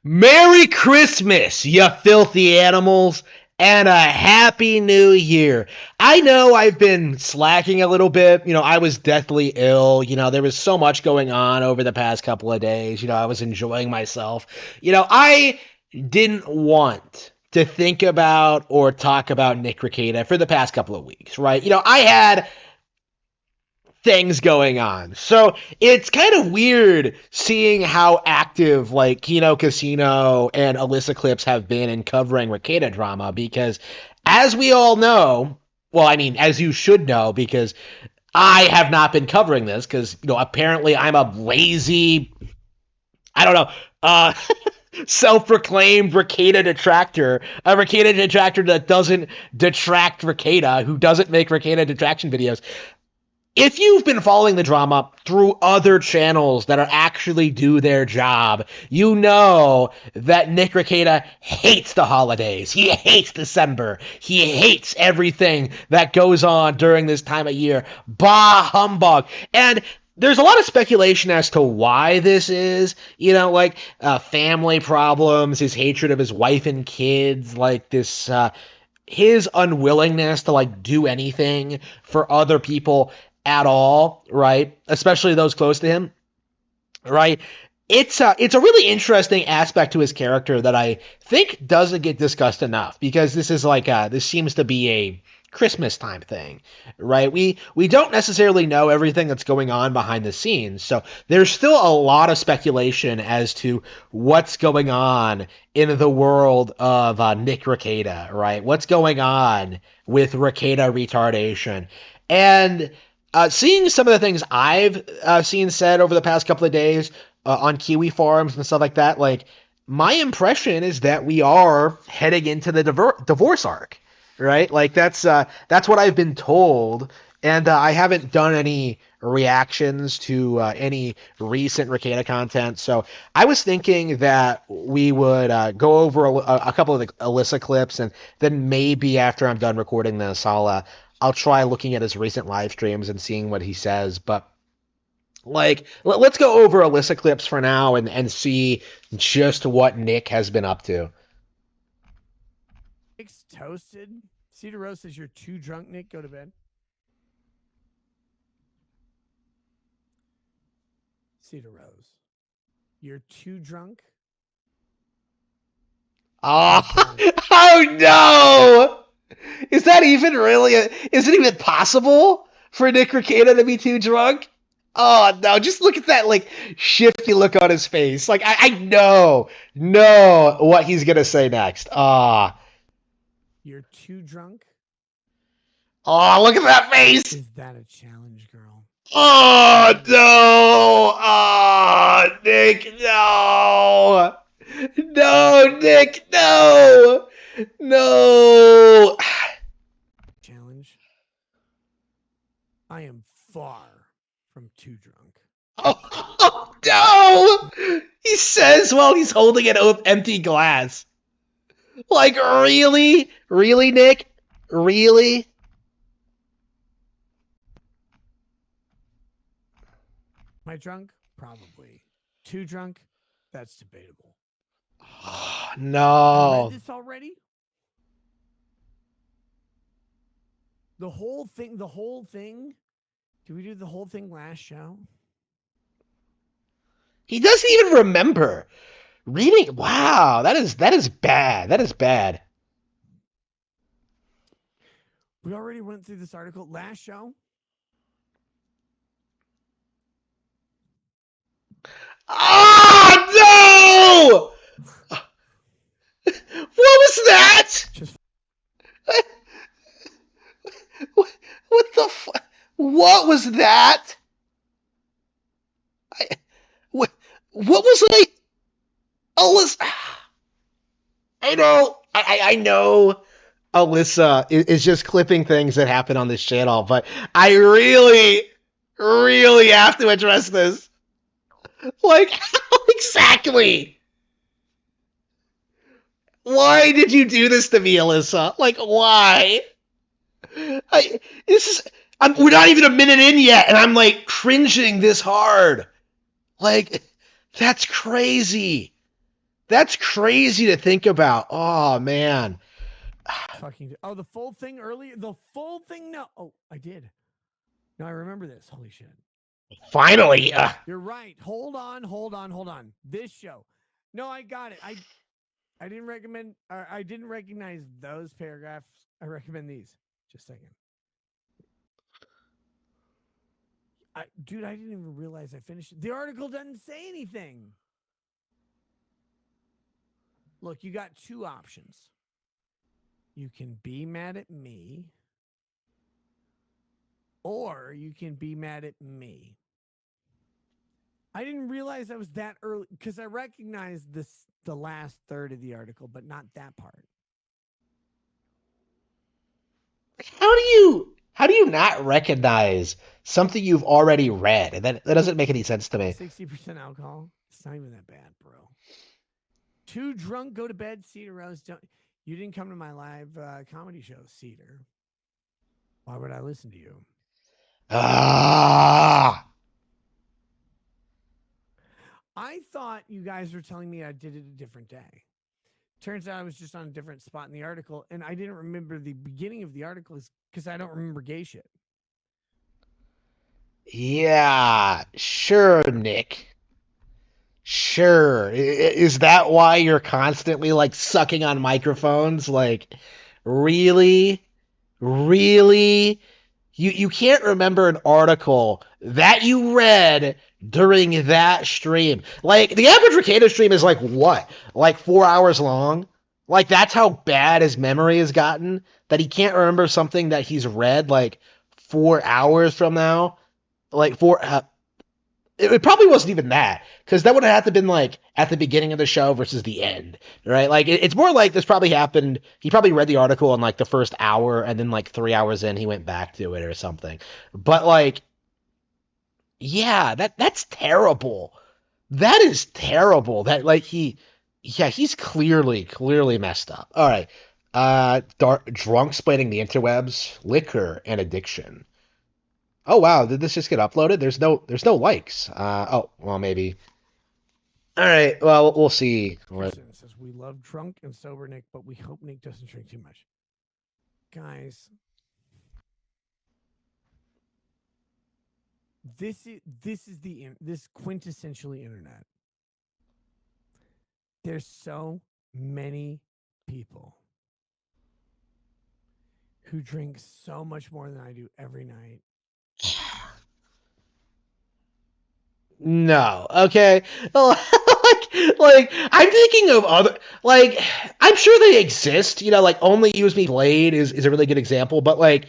Merry Christmas, you filthy animals, and a Happy New Year. I know I've been slacking a little bit. I was deathly ill. There was so much going on over the past couple of days. I was enjoying myself. I didn't want to think about or talk about Nick Rekieta for the past couple of weeks, right? I had things going on. So it's kind of weird seeing how active like Kino Casino and Alyssa Clips have been in covering Rekieta drama because as we all know, well, I mean, as you should know, because I have not been covering this because, apparently I'm a lazy, I don't know, self-proclaimed Rekieta detractor, a Rekieta detractor that doesn't detract Rekieta, who doesn't make Rekieta detraction videos. If you've been following the drama through other channels that are actually do their job, you know that Nick Rekieta hates the holidays. He hates December. He hates everything that goes on during this time of year. Bah humbug. And there's a lot of speculation as to why this is, like family problems, his hatred of his wife and kids, like this, his unwillingness to like do anything for other people at all, right? Especially those close to him, right? It's a really interesting aspect to his character that I think doesn't get discussed enough because this is like this seems to be a Christmas time thing, right? We don't necessarily know everything that's going on behind the scenes, so there's still a lot of speculation as to what's going on in the world of Nick Rekieta, right? What's going on with Rekieta retardation, and seeing some of the things I've seen said over the past couple of days on Kiwi forums and stuff like that, like my impression is that we are heading into the divorce arc, right? Like that's what I've been told, and I haven't done any reactions to any recent Rekieta content, so I was thinking that we would go over a couple of the Alyssa clips, and then maybe after I'm done recording this, I'll try looking at his recent live streams and seeing what he says. But like, let's go over Alyssa clips for now and see just what Nick has been up to. Nick's toasted. Cedar Rose says you're too drunk, Nick. Go to bed. Cedar Rose, you're too drunk. Oh, oh no! Is that even really? Is it even possible for Nick Rekieta to be too drunk? Oh no! Just look at that like shifty look on his face. Like I know what he's gonna say next. You're too drunk. Oh, look at that face! Is that a challenge, girl? Oh no! Oh, Nick, no! No, Nick, no! No! Challenge. I am far from too drunk. Oh no! He says while he's holding an empty glass. Like, really? Really, Nick? Really? Am I drunk? Probably. Too drunk? That's debatable. Oh, no. You read this already? The whole thing? Did we do the whole thing last show? He doesn't even remember. Reading, wow, that is bad. That is bad. We already went through this article last show. Oh no! What was that? What the fuck? What was that? What was I? Alyssa. I know Alyssa is just clipping things that happen on this channel, but I really have to address this. Like, how exactly? Why did you do this to me, Alyssa? Like, why? We're not even a minute in yet, and I'm like cringing this hard. Like, that's crazy. That's crazy to think about. Oh man. Fucking. Oh, the full thing earlier. The full thing. No. Oh, I did. No, I remember this. Holy shit. Finally. You're right. Hold on. This show. No, I got it. I didn't recommend. I didn't recognize those paragraphs. I recommend these. Just a second. Dude, I didn't even realize I finished it. The article doesn't say anything. Look, you got two options. You can be mad at me, or you can be mad at me. I didn't realize I was that early because I recognized the last third of the article, but not that part. How do you not recognize something you've already read? And that doesn't make any sense to me. 60% alcohol. It's not even that bad, bro. Too drunk, go to bed. Cedar Rose. You didn't come to my live comedy show, Cedar. Why would I listen to you? Ah. I thought you guys were telling me I did it a different day. Turns out I was just on a different spot in the article, and I didn't remember the beginning of the article because I don't remember gay shit. Yeah, sure, Nick. Sure. Is that why you're constantly like sucking on microphones? Like, really? Really? You can't remember an article that you read during that stream. Like the average Rekieta stream is like what? Like 4 hours long? Like that's how bad his memory has gotten that he can't remember something that he's read like 4 hours from now. Like it probably wasn't even that because that would have had to been like at the beginning of the show versus the end, right? Like it's more like this probably happened. He probably read the article in like the first hour, and then like 3 hours in, he went back to it or something. But like, yeah, that's terrible. That is terrible. That like yeah, he's clearly messed up. All right, drunk splaining the interwebs, liquor and addiction. Oh wow, did this just get uploaded? There's no likes. Oh well, maybe. All right, well we'll see. Kristen says, we love drunk and sober Nick, but we hope Nick doesn't drink too much. Guys, this quintessentially internet. There's so many people who drink so much more than I do every night. No, okay. like I'm thinking of other like I'm sure they exist. You know, like Only Use Me Blade is a really good example, but like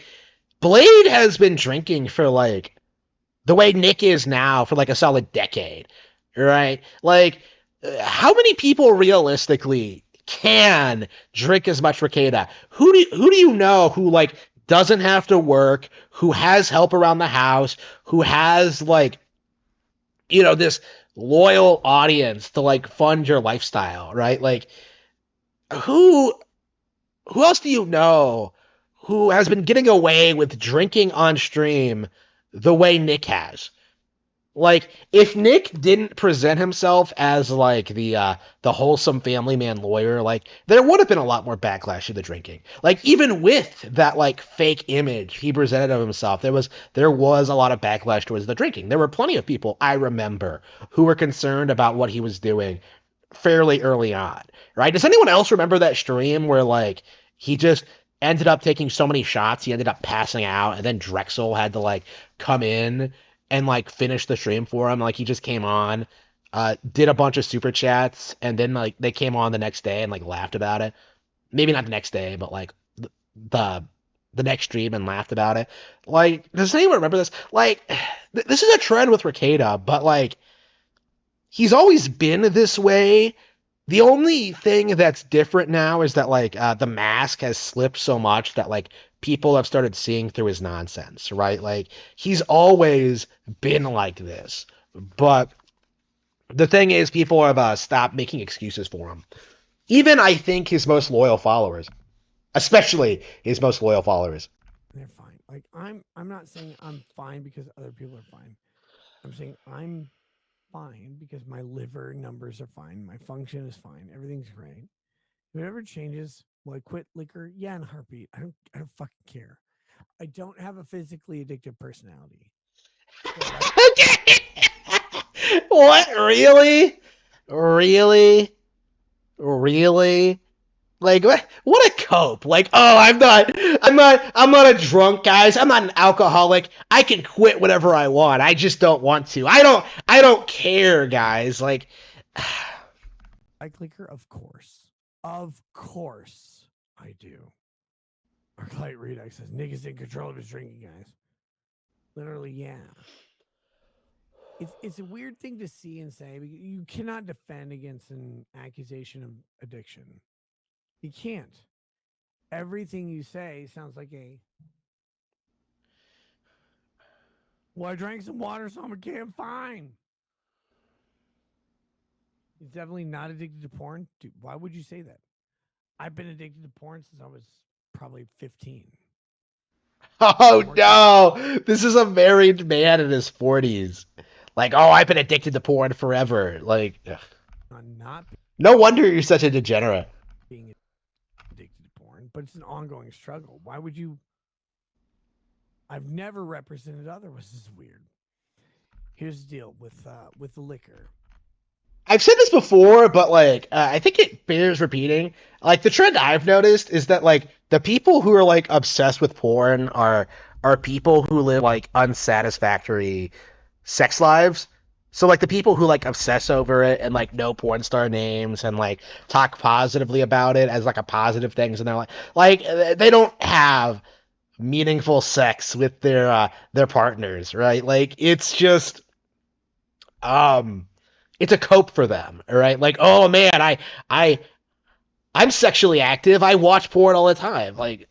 Blade has been drinking for like the way Nick is now for like a solid decade, right? Like, how many people realistically can drink as much Rekieta? Who do you know who like doesn't have to work, who has help around the house, who has like this loyal audience to like fund your lifestyle, right? Like, who who else do you know who has been getting away with drinking on stream the way Nick has? Like, if Nick didn't present himself as like the wholesome family man lawyer, like there would have been a lot more backlash to the drinking. Like even with that like fake image he presented of himself, there was a lot of backlash towards the drinking. There were plenty of people I remember who were concerned about what he was doing fairly early on, right? Does anyone else remember that stream where like he just ended up taking so many shots he ended up passing out, and then Drexel had to like come in and like finish the stream for him? Like he just came on, did a bunch of super chats, and then like they came on the next day and like laughed about it. Maybe not the next day, but like the the next stream and laughed about it. Like, does anyone remember this? Like, this is a trend with Rekieta, but like he's always been this way. The only thing that's different now is that like the mask has slipped so much that like people have started seeing through his nonsense, right? Like he's always been like this, but the thing is, people have stopped making excuses for him. Even I think his most loyal followers, especially his most loyal followers. They're fine. I'm not saying I'm fine because other people are fine. I'm saying I'm fine because my liver numbers are fine, my function is fine, everything's great. If it ever changes, will I quit liquor? Yeah, in a heartbeat. I don't fucking care. I don't have a physically addictive personality. So like What? Really? Really? Really? Like what a cope. Like, oh, I'm not a drunk, guys. I'm not an alcoholic. I can quit whatever I want. I just don't want to. I don't care, guys. Like liquor, of course. Of course I do. Arclight Redux says niggas in control of his drinking, guys. Literally, yeah. It's a weird thing to see and say. You cannot defend against an accusation of addiction. You can't. Everything you say sounds like a. Well, I drank some water, so I'm okay. I'm fine. He's definitely not addicted to porn. Dude, why would you say that? I've been addicted to porn since I was probably 15. oh no. This is a married man in his 40s. Like, oh, I've been addicted to porn forever. Like ugh. I'm not No wonder you're such a degenerate. being addicted to porn, but it's an ongoing struggle. Why would you? I've never represented otherwise. This is weird. Here's the deal with the liquor. I've said this before, but like I think it bears repeating. Like the trend I've noticed is that like the people who are like obsessed with porn are people who live like unsatisfactory sex lives. So like the people who like obsess over it and like know porn star names and like talk positively about it as like a positive things in their life, like they don't have meaningful sex with their partners, right? Like it's just um it's a cope for them, right? Like, oh man, I I'm sexually active. I watch porn all the time. Like,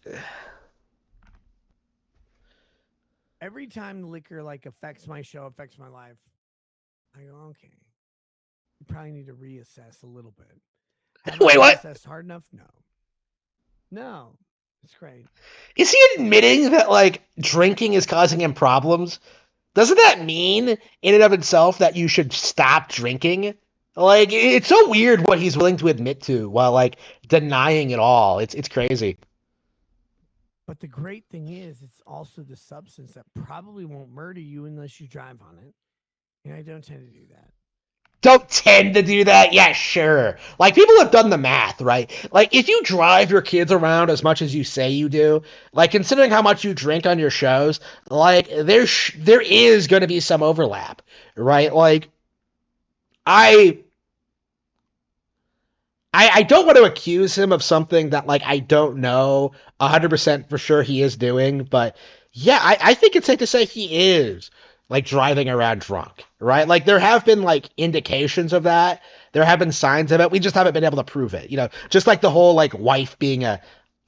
Every time the liquor like affects my show, affects my life, I go, okay. You probably need to reassess a little bit. Have I wait, what? reassessed hard enough? No. No. It's great. Is he admitting that like drinking is causing him problems? Doesn't that mean in and of itself that you should stop drinking? Like, it's so weird what he's willing to admit to while like denying it all. It's crazy. But the great thing is, it's also the substance that probably won't murder you unless you drive on it. And I don't tend to do that. Don't tend to do that. Yeah, sure. Like people have done the math, right? Like if you drive your kids around as much as you say you do, like considering how much you drink on your shows, like there is going to be some overlap, right? Like I I don't want to accuse him of something that like I don't know 100% for sure he is doing, but yeah, I think it's safe to say he is like driving around drunk, right? Like there have been like indications of that. There have been signs of it. We just haven't been able to prove it. You know, just like the whole like wife being you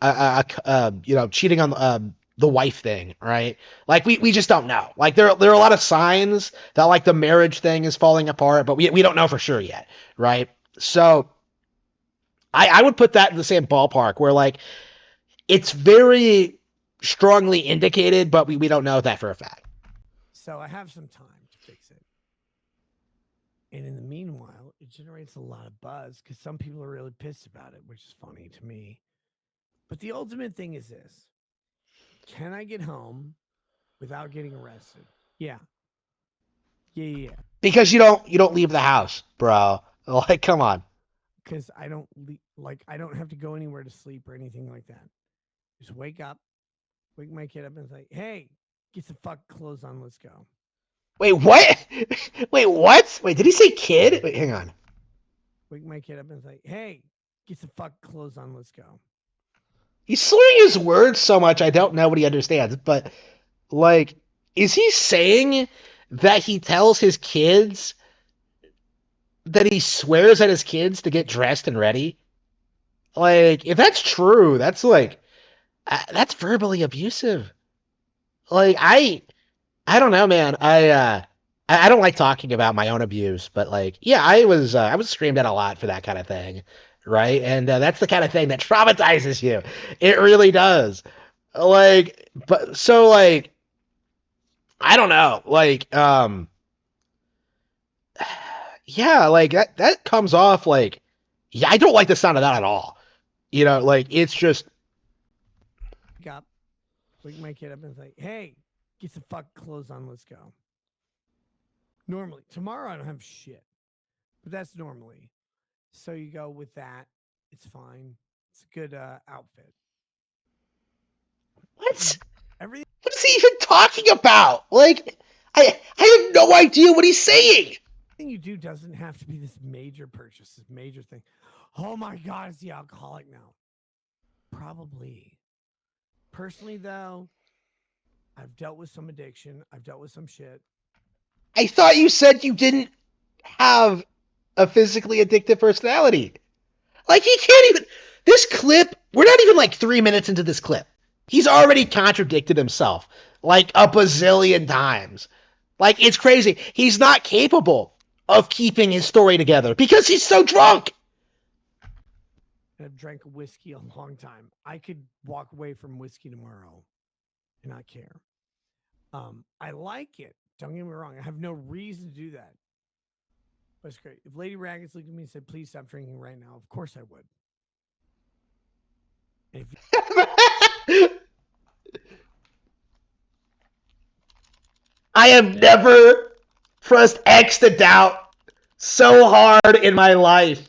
know, cheating on the wife thing, right? Like we just don't know. Like there are a lot of signs that like the marriage thing is falling apart, but we don't know for sure yet, right? So I would put that in the same ballpark where like it's very strongly indicated, but we don't know that for a fact. So I have some time to fix it. And in the meanwhile, it generates a lot of buzz because some people are really pissed about it, which is funny to me. But the ultimate thing is this: can I get home without getting arrested? Yeah. Yeah. Because you don't leave the house, bro. Like come on. Because I don't have to go anywhere to sleep or anything like that. Just wake up, wake my kid up and say, hey, get some fucking clothes on, let's go. Wait, what? Wait, what? Wait, did he say kid? Wait, hang on. Wake my kid up and say, hey, get some fucking clothes on, let's go. He's slurring his words so much I don't know what he understands, but like is he saying that he tells his kids that he swears at his kids to get dressed and ready? Like if that's true, that's like that's verbally abusive. Like I don't know, man. I don't like talking about my own abuse, but like yeah, I was screamed at a lot for that kind of thing, right? And that's the kind of thing that traumatizes you. It really does. Like but so like I don't know. Like yeah, like that comes off like, yeah, I don't like the sound of that at all. You know, like it's just Up, wake my kid up and say, "Hey, get some fucking clothes on. Let's go." Normally, tomorrow I don't have shit, but that's normally. So you go with that. It's fine. It's a good outfit. what? Everything What is he even talking about? Like, I have no idea what he's saying. you do doesn't have to be this major purchase, this major thing. Oh my god, is he alcoholic now? Probably. Personally, though, I've dealt with some addiction. I've dealt with some shit. I thought you said you didn't have a physically addictive personality. Like he can't even. This clip, we're not even like 3 minutes into this clip. He's already contradicted himself like a bazillion times. Like it's crazy. He's not capable of keeping his story together because he's so drunk. I've drank whiskey a long time. I could walk away from whiskey tomorrow and not care. I like it. Don't get me wrong. I have no reason to do that. But it's great. If Lady Raggeds looked at me and said, "Please stop drinking right now," of course I would. And if I have never pressed X to doubt so hard in my life.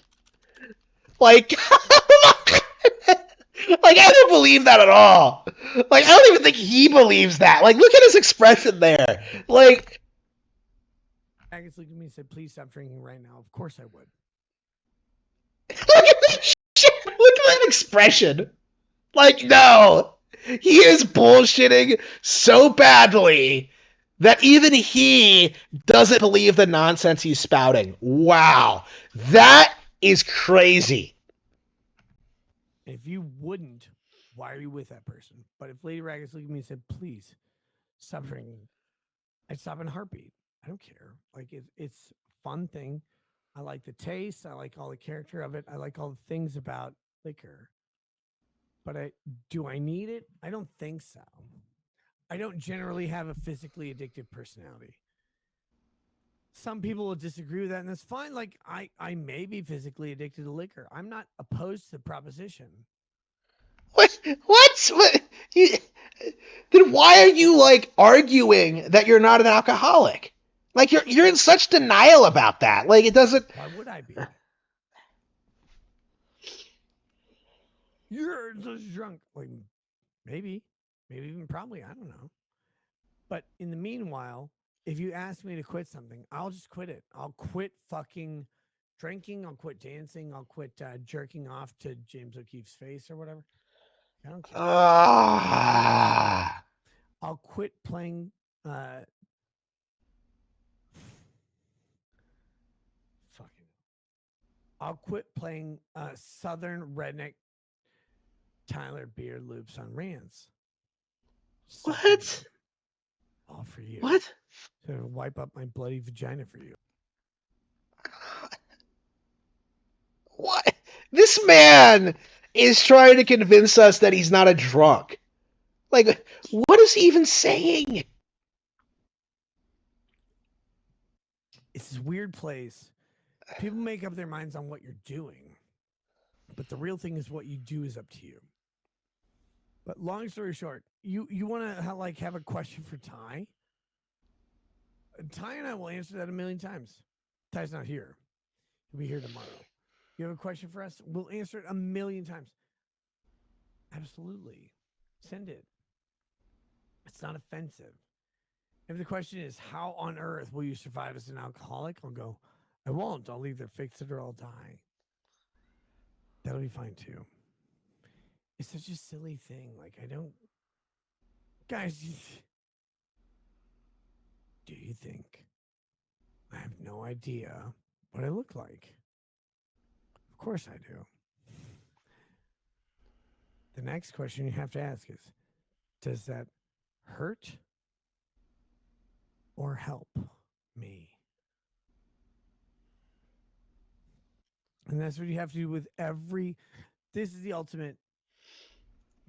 Like, like I don't believe that at all. Like, I don't even think he believes that. Like, look at his expression there. Like, Raggeds looked at me and said, "Please stop drinking right now," of course I would. look at that shit. Look at that expression. Like, no. He is bullshitting so badly that even he doesn't believe the nonsense he's spouting. Wow. That is crazy. And if you wouldn't, why are you with that person? But if Lady Raggeds looked at me and said, "Please stop drinking," I'd stop in a heartbeat. I don't care. Like it's a fun thing. I like the taste. I like all the character of it. I like all the things about liquor. But do I need it? I don't think so. I don't generally have a physically addictive personality. Some people will disagree with that, and that's fine. Like I may be physically addicted to liquor. I'm not opposed to the proposition. What? What? You, then why are you like arguing that you're not an alcoholic? Like you're in such denial about that. Like it doesn't. Why would I be? You're just drunk. Like maybe, maybe even probably. I don't know. But in the meanwhile, if you ask me to quit something, I'll just quit it. I'll quit fucking drinking. I'll quit dancing. I'll quit jerking off to James O'Keefe's face or whatever. I don't care. Ah. I'll quit playing. Fucking. I'll quit playing Southern redneck Tyler beer loops on rants. What? All for you. What? To wipe up my bloody vagina for you. What? This man is trying to convince us that he's not a drunk. Like, what is he even saying? It's this weird place. People make up their minds on what you're doing, but the real thing is what you do is up to you. But long story short, you want to have a question for Ty? Ty and I will answer that a million times. Ty's not here. He'll be here tomorrow. You have a question for us? We'll answer it a million times. Absolutely. Send it. It's not offensive. If the question is, how on earth will you survive as an alcoholic? I'll go, I won't. I'll either fix it or I'll die. That'll be fine too. It's such a silly thing. Like, I don't. Guys, do you think I have no idea what I look like? Of course I do. The next question you have to ask is, does that hurt or help me? And that's what you have to do with every. This is the ultimate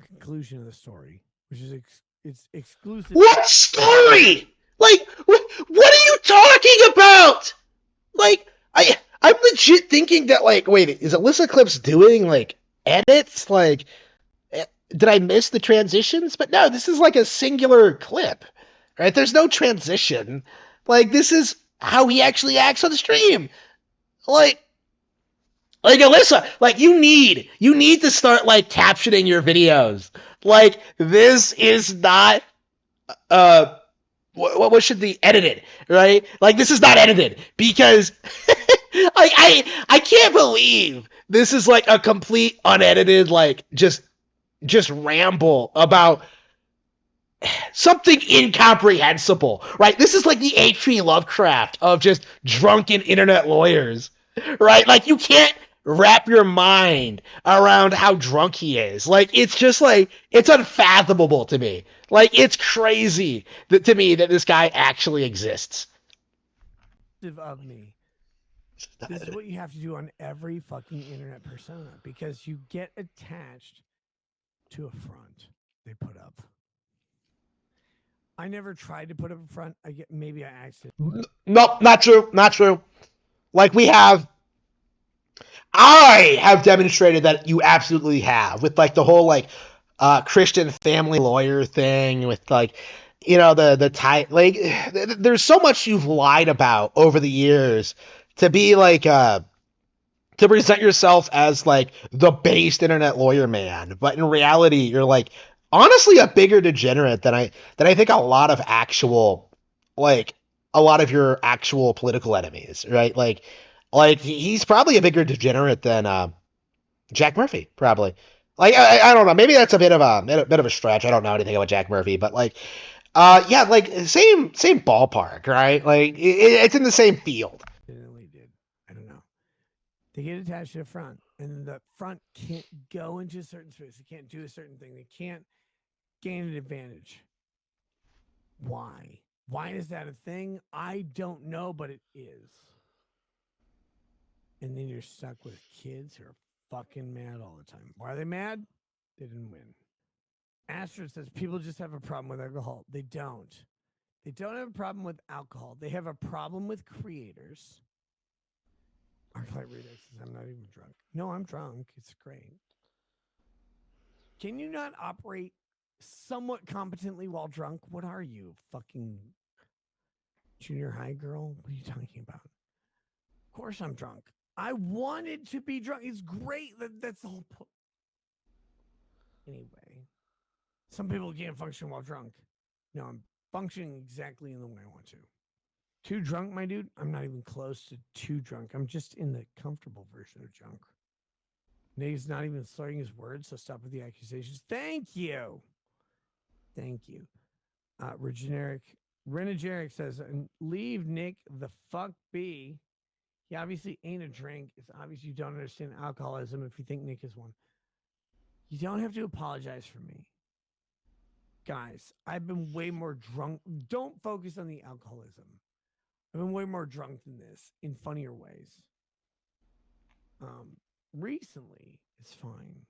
conclusion of the story, which is it's exclusive. What story? Like, what are you talking about? Like, I'm legit thinking that, like, wait, is Alyssa Clips doing like edits? Like, did I miss the transitions? But no, this is like a singular clip, right? There's no transition. Like, this is how he actually acts on the stream. Like, Alyssa, like, you need to start like captioning your videos. Like, this is not uh what should be edited, right? Like, this is not edited because like I can't believe this is like a complete unedited, like, just ramble about something incomprehensible, right? This is like the H.P. Lovecraft of just drunken internet lawyers, right? Like, you can't wrap your mind around how drunk he is. Like, it's just like, it's unfathomable to me. Like, it's crazy to me that this guy actually exists. Of me. This is what you have to do on every fucking internet persona because you get attached to a front they put up. I never tried to put up a front. Maybe I accidentally. Nope, not true. Not true. Like, I have demonstrated that you absolutely have, with like the whole like Christian family lawyer thing, with like, the type, like, there's so much you've lied about over the years to be like to present yourself as like the based internet lawyer man, but in reality you're like honestly a bigger degenerate than I think like a lot of your actual political enemies, right? Like he's probably a bigger degenerate than Jack Murphy, probably. Like, I don't know, maybe that's a bit of a stretch. I don't know anything about Jack Murphy, but like, yeah, like, same ballpark, right? Like, it's in the same field. Did. I don't know. They get attached to the front, and the front can't go into a certain space. They can't do a certain thing. They can't gain an advantage. Why? Why is that a thing? I don't know, but it is. And then you're stuck with kids who are fucking mad all the time. Why are they mad? They didn't win. Astrid says people just have a problem with alcohol. They don't. They don't have a problem with alcohol. They have a problem with creators. Arclight Redux says, I'm not even drunk. No, I'm drunk. It's great. Can you not operate somewhat competently while drunk? What are you, fucking junior high girl? What are you talking about? Of course I'm drunk. I wanted to be drunk. It's great. That's the whole point. Anyway, some people can't function while drunk. No, I'm functioning exactly in the way I want to. Too drunk, my dude? I'm not even close to too drunk. I'm just in the comfortable version of drunk. Nate's not even slurring his words, so stop with the accusations. Thank you. Thank you. Renegeric says, leave Nick the fuck be. He obviously ain't a drink. It's obvious you don't understand alcoholism if you think Nick is one. You don't have to apologize for me. Guys, I've been way more drunk. Don't focus on the alcoholism. I've been way more drunk than this in funnier ways. Recently, it's fine.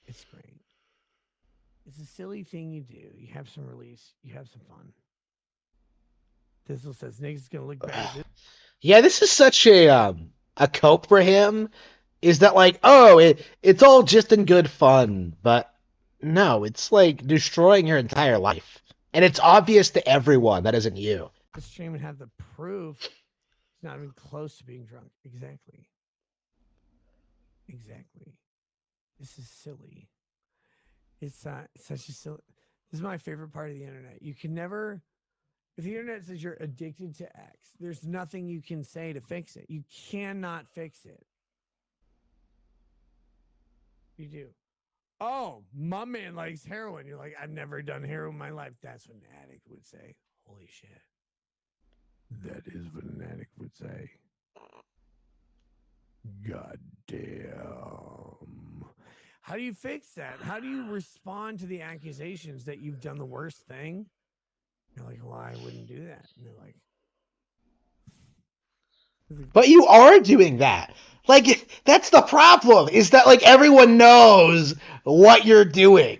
It's great. It's a silly thing you do. You have some release. You have some fun. Thistle says Nick's gonna look bad. Yeah, this is such a cope for him. Is that like, oh, it's all just in good fun, but no, it's like destroying your entire life, and it's obvious to everyone that isn't you. Stream and have the proof. He's not even close to being drunk. Exactly. This is silly. It's such a silly. This is my favorite part of the internet. You can never. If the internet says you're addicted to X, there's nothing you can say to fix it. You cannot fix it. You do. Oh, my man likes heroin. You're like, I've never done heroin in my life. That's what an addict would say. Holy shit. That is what an addict would say. God damn. How do you fix that? How do you respond to the accusations that you've done the worst thing? You're like, well, I wouldn't do that. And they're like, But you are doing that. Like, that's the problem, is that like everyone knows what you're doing.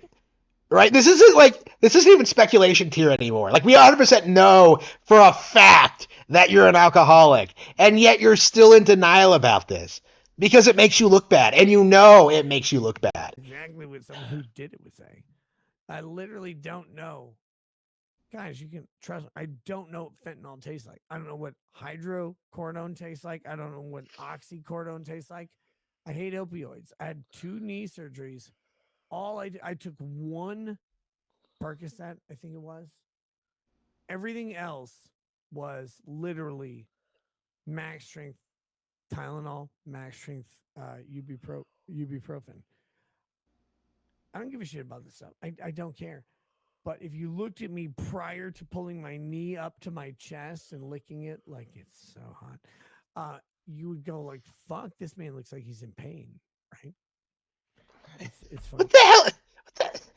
right? This isn't even speculation tier anymore. Like we 100% know for a fact that you're an alcoholic, and yet you're still in denial about this because it makes you look bad, and you know it makes you look bad. Exactly what someone who did it would say. I literally don't know. Guys, you can trust. I don't know what fentanyl tastes like. I don't know what hydrocodone tastes like. I don't know what oxycodone tastes like. I hate opioids. I had 2 knee surgeries. I took 1 Percocet, I think it was. Everything else was literally max strength Tylenol, max strength ibuprofen. I don't give a shit about this stuff. I don't care. But if you looked at me prior to pulling my knee up to my chest and licking it like it's so hot, you would go like, "Fuck, this man looks like he's in pain." Right? It's funny. What the hell?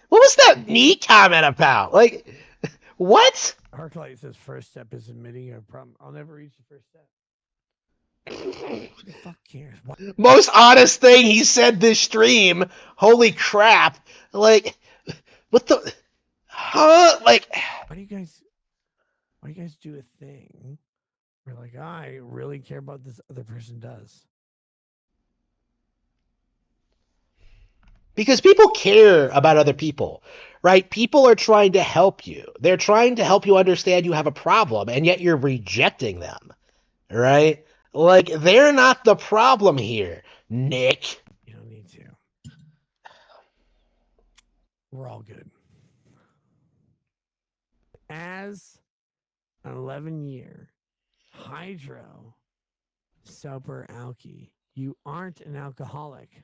What was that knee comment about? Like, what? Arclight says first step is admitting a problem. I'll never reach the first step. Who the fuck cares? Most honest thing he said this stream. Holy crap! Like, what the? Huh? Like, Why do you guys? Why do you guys do a thing where like I really care about this other person does? because people care about other people, right? People are trying to help you. They're trying to help you understand you have a problem, and yet you're rejecting them, right? Like, they're not the problem here, Nick. You don't need to. We're all good. As an 11-year hydro sober alky, you aren't an alcoholic.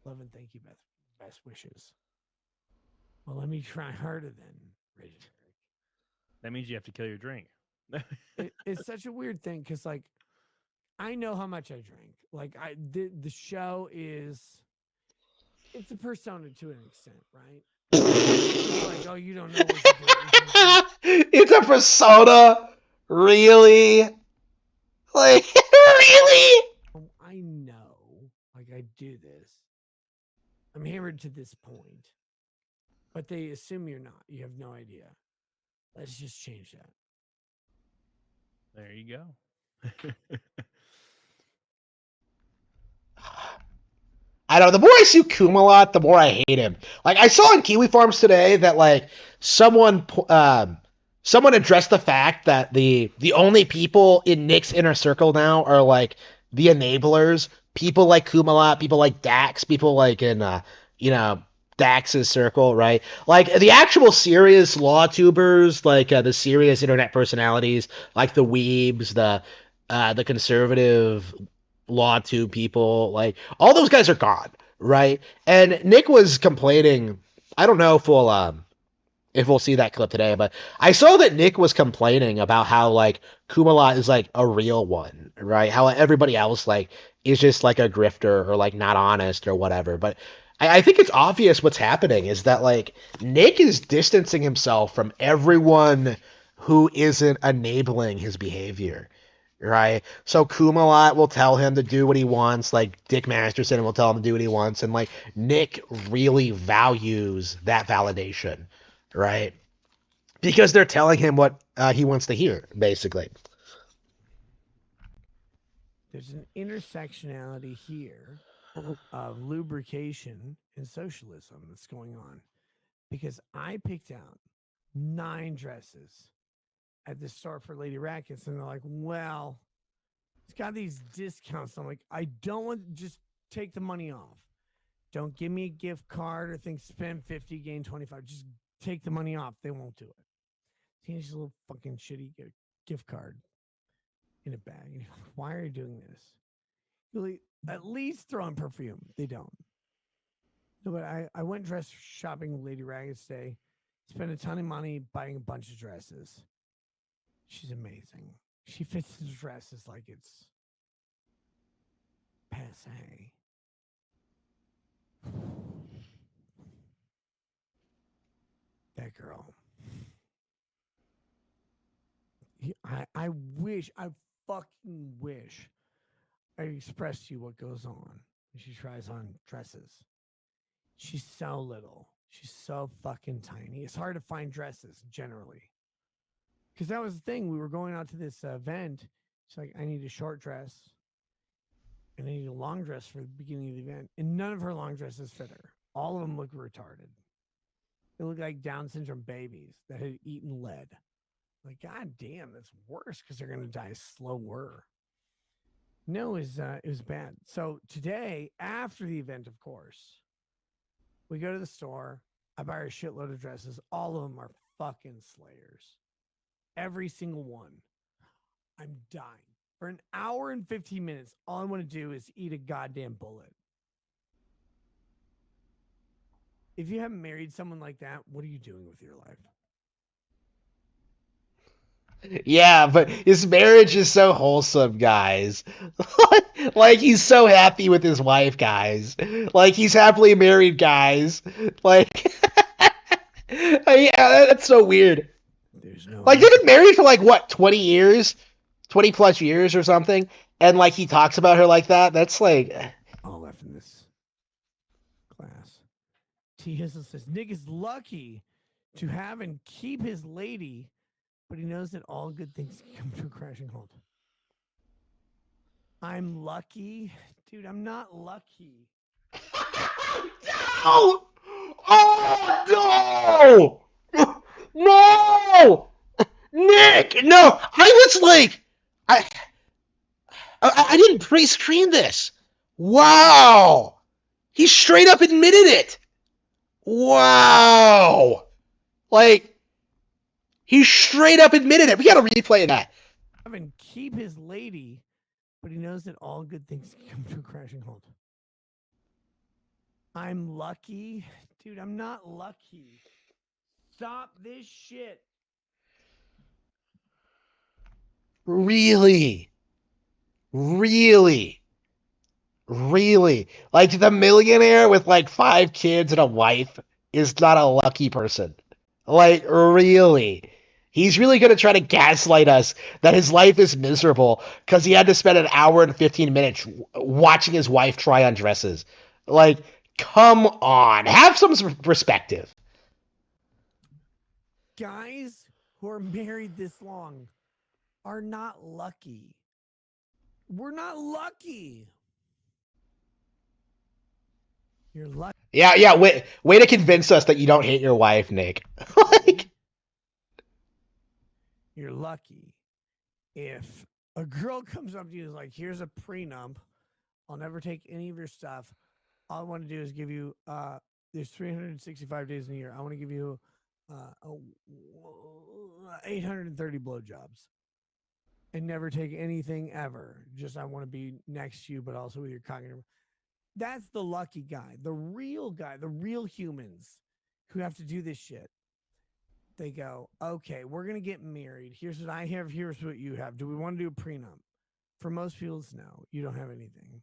Love and thank you, Beth. Best wishes. Well, let me try harder then, Richard. That means you have to kill your drink. It's such a weird thing because, like, I know how much I drink. Like, the show is it's a persona to an extent, right? People are like, oh, you don't know what you're doing. It's a persona, really? Like, really? I know, like, I do this. I'm hammered to this point, but they assume you're not. You have no idea. Let's just change that. There you go. I don't know. The more I see Kumalot, the more I hate him. Like I saw in Kiwi Farms today that like someone someone addressed the fact that the only people in Nick's inner circle now are like the enablers, people like Kumalot, people like Dax, people like in you know Dax's circle, right? Like the actual serious law tubers, like the serious internet personalities, like the weebs, the conservative law tube people, like all those guys are gone, right? And Nick was complaining. I don't know if we'll see that clip today, but I saw that Nick was complaining about how like Kumala is like a real one, right? How everybody else like is just like a grifter or like not honest or whatever. But I think it's obvious what's happening is that like Nick is distancing himself from everyone who isn't enabling his behavior, right? So Kumalat will tell him to do what he wants, like Dick Masterson will tell him to do what he wants, and like Nick really values that validation, right? Because they're telling him what he wants to hear, basically. There's an intersectionality here of lubrication and socialism that's going on because I picked out 9 dresses at the store for Lady Rackets, and they're like, well, it's got these discounts. I'm like, I don't want just take the money off. Don't give me a gift card or think spend 50, gain 25. Just take the money off. They won't do it. Teenage little fucking shitty gift card in a bag. Why are you doing this? You'll at least throw in perfume. They don't. No, but I went dress shopping Lady Ragged today. Spent a ton of money buying a bunch of dresses. She's amazing. She fits the dresses like it's passe. That girl. I wish, I fucking wish I expressed to you what goes on when she tries on dresses. She's so little. She's so fucking tiny. It's hard to find dresses generally. Because that was the thing. We were going out to this event. She's like, I need a short dress and I need a long dress for the beginning of the event. And none of her long dresses fit her. All of them look retarded. They look like Down syndrome babies that had eaten lead. Like, God damn, that's worse because they're going to die slower. No, it was bad. So today, after the event, of course, we go to the store. I buy her a shitload of dresses. All of them are fucking slayers. Every single one. I'm dying. For an hour and 15 minutes, all I want to do is eat a goddamn bullet. If you haven't married someone like that, what are you doing with your life? Yeah, but his marriage is so wholesome, guys. Like he's so happy with his wife, guys. Like he's happily married, guys. Like, yeah, that's so weird. There's no Like they've been married for like what, 20 years, 20 plus years or something, and like he talks about her like that. That's like, all left in this class. T. Hissel says Nick is lucky to have and keep his lady, but he knows that all good things come to a crashing halt. I'm lucky. Dude, I'm not lucky. no, oh no, no, Nick, no. I was like, I didn't pre-screen this. Wow, he straight up admitted it. Wow, like he straight up admitted it. We gotta replay that. And keep his lady, but he knows that all good things come to a crashing halt. I'm lucky. Dude, I'm not lucky. Stop this shit. Really, really, really. Like the millionaire with like 5 kids and a wife is not a lucky person. Like really. He's really going to try to gaslight us that his life is miserable because he had to spend an hour and 15 minutes watching his wife try on dresses. Like, come on. Have some perspective. Guys who are married this long are not lucky. We're not lucky. You're lucky. Yeah. Way to convince us that you don't hate your wife, Nick. Like, You're lucky if a girl comes up to you and is like, here's a prenup. I'll never take any of your stuff. All I want to do is give you, there's 365 days in a year. I want to give you 830 blowjobs and never take anything ever. Just I want to be next to you, but also with your cock. That's the lucky guy, the real humans who have to do this shit. They go, okay, we're going to get married. Here's what I have. Here's what you have. Do we want to do a prenup? For most people, it's no. You don't have anything.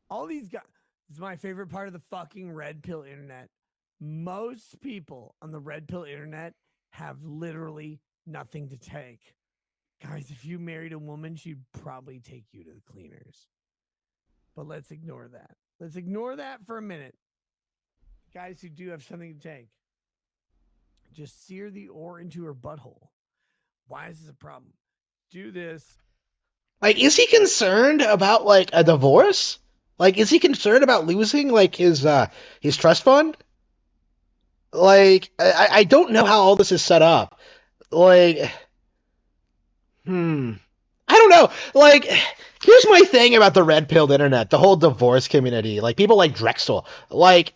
All these guys, it's my favorite part of the fucking red pill internet. Most people on the red pill internet have literally nothing to take. Guys, if you married a woman, she'd probably take you to the cleaners. But let's ignore that. Let's ignore that for a minute. Guys who do have something to take. Just sear the ore into her butthole. Why is this a problem? Do this. like, is he concerned about like a divorce? Like, is he concerned about losing like his trust fund? Like, I don't know how all this is set up. Like, I don't know. Like, here's my thing about the red pilled internet, the whole divorce community. Like, people like Drexel. Like,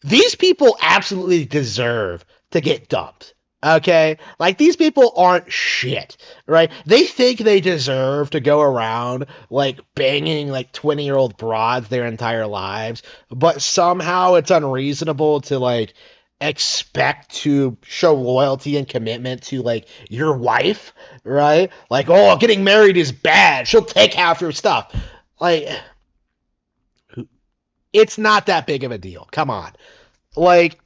these people absolutely deserve to get dumped. Okay? Like, these people aren't shit, right? They think they deserve to go around, like, banging, like, 20-year-old broads their entire lives, but somehow it's unreasonable to, like, expect to show loyalty and commitment to, like, your wife, right? Like, oh, getting married is bad. She'll take half your stuff. Like, it's not that big of a deal. Come on. Like,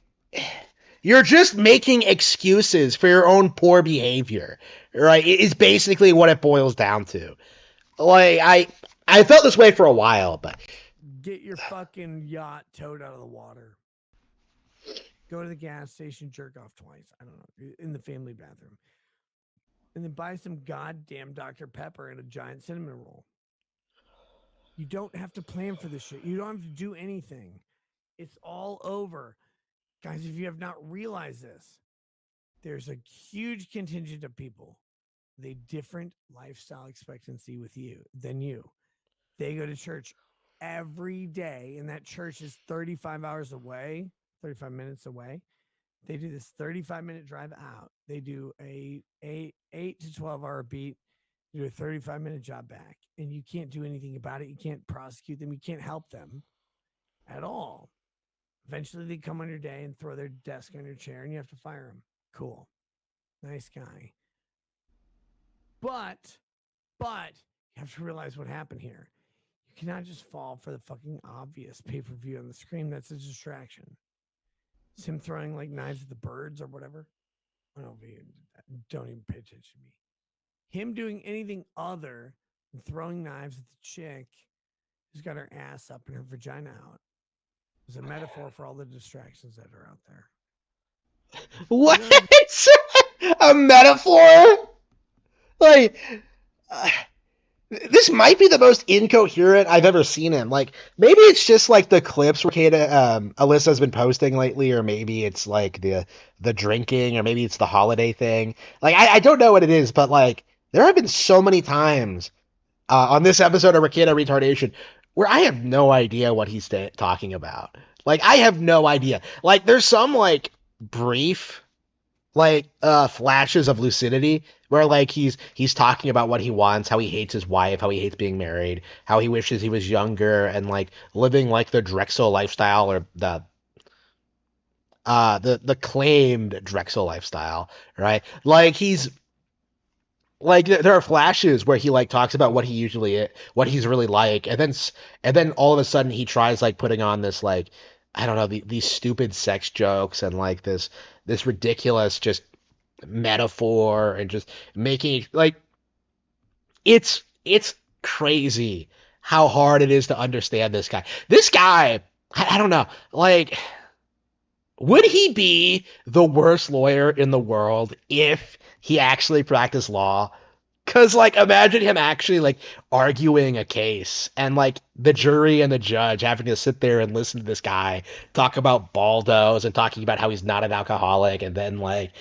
you're just making excuses for your own poor behavior, right? Is basically what it boils down to. Like, I felt this way for a while, but Get your fucking yacht towed out of the water. Go to the gas station, jerk off twice. I don't know, in the family bathroom. And then buy some goddamn Dr. Pepper and a giant cinnamon roll. You don't have to plan for this shit. You don't have to do anything. It's all over. Guys, if you have not realized this, there's a huge contingent of people with a different lifestyle expectancy with you than you. They go to church every day, and that church is 35 hours away, 35 minutes away. They do this 35-minute drive out. They do a 8 to 12-hour beat. You do a 35-minute job back, and you can't do anything about it. You can't prosecute them. You can't help them at all. Eventually, they come on your day and throw their desk on your chair, and you have to fire them. Cool. Nice guy. But you have to realize what happened here. You cannot just fall for the fucking obvious pay-per-view on the screen. That's a distraction. It's him throwing like knives at the birds or whatever. I don't know if he did that. Don't even pay attention to me. Him doing anything other than throwing knives at the chick who's got her ass up and her vagina out is a metaphor for all the distractions that are out there. What? A metaphor? Like, this might be the most incoherent I've ever seen him. Like, maybe it's just like the clips Rekieta, Alyssa's been posting lately, or maybe it's like the drinking, or maybe it's the holiday thing. Like, I don't know what it is, but like, there have been so many times on this episode of Rekieta Retardation where I have no idea what he's talking about. Like, I have no idea. Like, there's some like brief like flashes of lucidity where like he's talking about what he wants, how he hates his wife, how he hates being married, how he wishes he was younger and like living like the Drexel lifestyle, or the claimed Drexel lifestyle, right? Like he's like there are flashes where he like talks about what what he's really like, and then all of a sudden he tries like putting on this like, I don't know, these stupid sex jokes and like this ridiculous just metaphor, and just making like it's crazy how hard it is to understand this guy. This guy, I don't know, like, would he be the worst lawyer in the world if he actually practiced law? Cause like imagine him actually like arguing a case, and like the jury and the judge having to sit there and listen to this guy talk about Baldos and talking about how he's not an alcoholic, and then like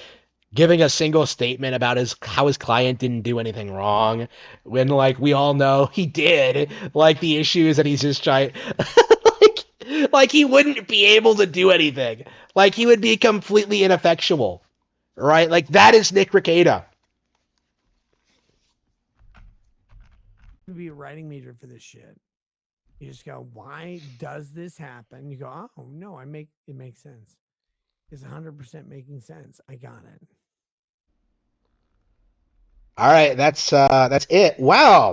giving a single statement about how his client didn't do anything wrong, when like we all know he did. Like the issue is that he's just trying like he wouldn't be able to do anything. Like he would be completely ineffectual. Right? Like that is Nick Rekieta. To be a writing major for this shit. You just go, why does this happen? You go, oh no, it makes sense. It's 100% making sense. I got it. All right, that's it. Wow.